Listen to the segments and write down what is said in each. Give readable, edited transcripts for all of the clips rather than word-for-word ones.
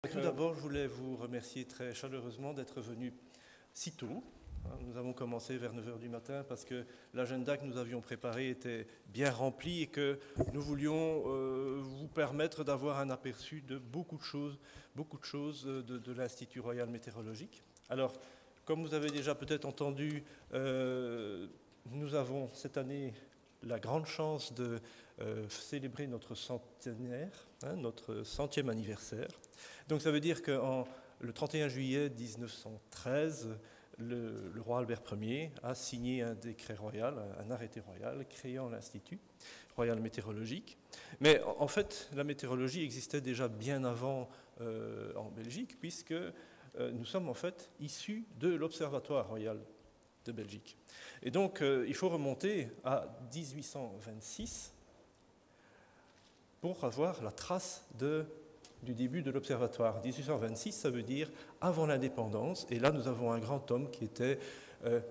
Tout d'abord, je voulais vous remercier très chaleureusement d'être venu si tôt. Nous avons commencé vers 9 h du matin parce que l'agenda que nous avions préparé était bien rempli et que nous voulions vous permettre d'avoir un aperçu de beaucoup de choses de l'Institut Royal Météorologique. Alors, comme vous avez déjà peut-être entendu, nous avons cette année la grande chance de célébrer notre centenaire, notre 100e anniversaire. Donc ça veut dire que le 31 juillet 1913, le roi Albert Ier a signé un décret royal, un arrêté royal créant l'Institut Royal Météorologique. Mais en fait, la météorologie existait déjà bien avant en Belgique, puisque nous sommes en fait issus de l'Observatoire royal de Belgique. Et donc, il faut remonter à 1826 pour avoir la trace du début de l'Observatoire. 1826, ça veut dire avant l'indépendance. Et là, nous avons un grand homme qui était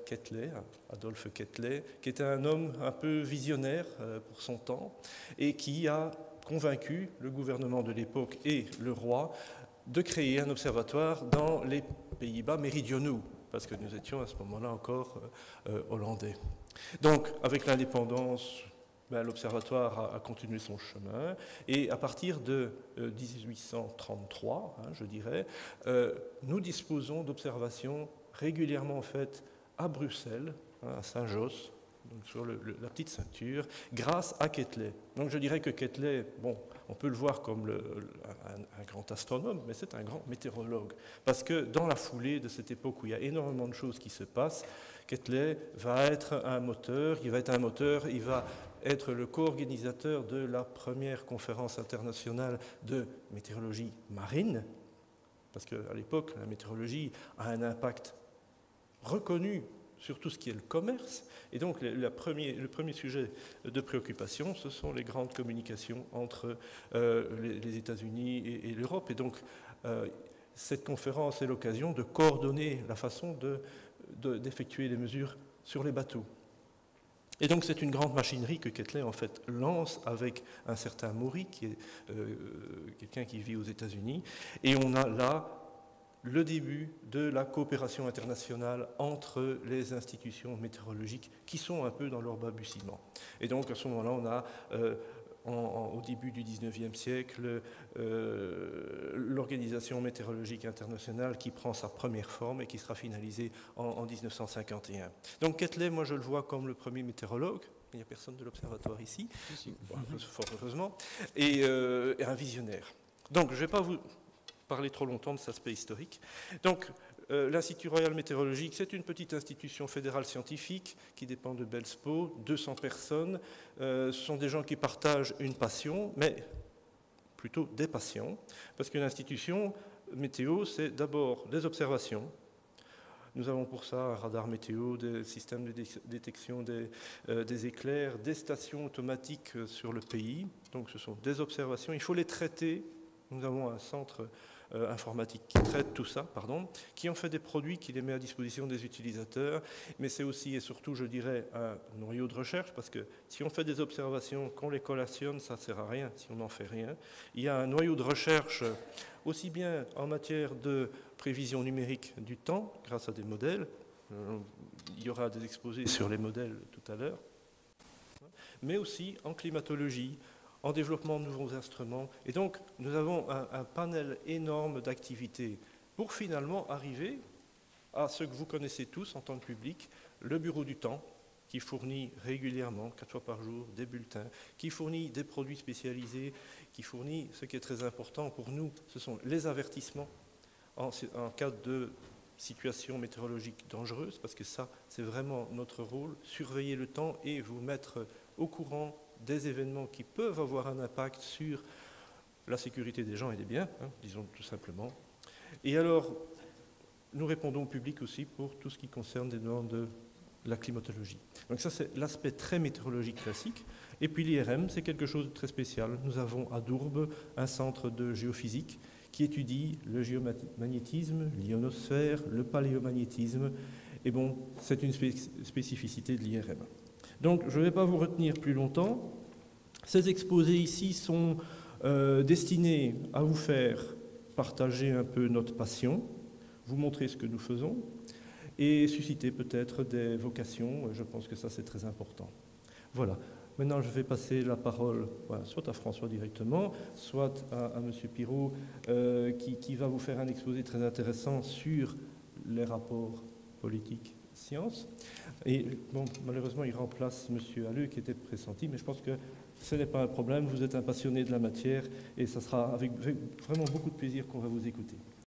Quetelet, Adolphe Quetelet, qui était un homme un peu visionnaire pour son temps et qui a convaincu le gouvernement de l'époque et le roi de créer un observatoire dans les Pays-Bas méridionaux, parce que nous étions à ce moment-là encore hollandais. Donc, avec l'indépendance, l'observatoire a continué son chemin, et à partir de 1833, je dirais, nous disposons d'observations régulièrement faites à Bruxelles, à Saint-Josse, donc sur la petite ceinture, grâce à Quetelet. Donc je dirais que Quetelet, bon, on peut le voir comme un grand astronome, mais c'est un grand météorologue. Parce que dans la foulée de cette époque où il y a énormément de choses qui se passent, Quetelet va être un moteur, il va être le co-organisateur de la première conférence internationale de météorologie marine, parce qu'à l'époque, la météorologie a un impact reconnu sur tout ce qui est le commerce. Et donc, le premier sujet de préoccupation, ce sont les grandes communications entre les États-Unis et l'Europe. Et donc, cette conférence est l'occasion de coordonner la façon d'effectuer les mesures sur les bateaux. Et donc, c'est une grande machinerie que Quetelet, en fait, lance avec un certain Maury, qui est quelqu'un qui vit aux États-Unis. Et on a là le début de la coopération internationale entre les institutions météorologiques qui sont un peu dans leur balbutiement. Et donc, à ce moment-là, on a, au début du 19e siècle, l'Organisation météorologique internationale qui prend sa première forme et qui sera finalisée en 1951. Donc, Quetelet, moi, je le vois comme le premier météorologue. Il n'y a personne de l'Observatoire ici, fort heureusement, et un visionnaire. Donc, je ne vais pas vous parler trop longtemps de cet aspect historique. Donc, l'Institut Royal Météorologique, c'est une petite institution fédérale scientifique qui dépend de Belspo, 200 personnes. Ce sont des gens qui partagent une passion, mais plutôt des passions, parce qu'une institution météo, c'est d'abord des observations. Nous avons pour ça un radar météo, des systèmes de détection des éclairs, des stations automatiques sur le pays. Donc, ce sont des observations. Il faut les traiter. Nous avons un centre informatique qui traite tout ça, qui en fait des produits, qui les met à disposition des utilisateurs, mais c'est aussi et surtout, je dirais, un noyau de recherche, parce que si on fait des observations, qu'on les collationne, ça ne sert à rien si on n'en fait rien. Il y a un noyau de recherche aussi bien en matière de prévision numérique du temps, grâce à des modèles, il y aura des exposés sur les modèles tout à l'heure, mais aussi en climatologie, en développement de nouveaux instruments. Et donc, nous avons un panel énorme d'activités pour finalement arriver à ce que vous connaissez tous en tant que public, le Bureau du temps, qui fournit régulièrement, 4 fois par jour, des bulletins, qui fournit des produits spécialisés, qui fournit, ce qui est très important pour nous, ce sont les avertissements en cas de situation météorologique dangereuse, parce que ça, c'est vraiment notre rôle, surveiller le temps et vous mettre au courant des événements qui peuvent avoir un impact sur la sécurité des gens et des biens, disons tout simplement. Et alors, nous répondons au public aussi pour tout ce qui concerne des normes de la climatologie. Donc ça, c'est l'aspect très météorologique classique. Et puis l'IRM, c'est quelque chose de très spécial. Nous avons à Dourbe un centre de géophysique qui étudie le géomagnétisme, l'ionosphère, le paléomagnétisme. Et bon, c'est une spécificité de l'IRM. Donc, je ne vais pas vous retenir plus longtemps. Ces exposés ici sont destinés à vous faire partager un peu notre passion, vous montrer ce que nous faisons et susciter peut-être des vocations. Je pense que ça, c'est très important. Voilà. Maintenant, je vais passer la parole soit à François directement, soit à M. Pirot, qui va vous faire un exposé très intéressant sur les rapports politique-science. Et bon, malheureusement, il remplace M. Halleux qui était pressenti, mais je pense que ce n'est pas un problème. Vous êtes un passionné de la matière et ça sera avec vraiment beaucoup de plaisir qu'on va vous écouter.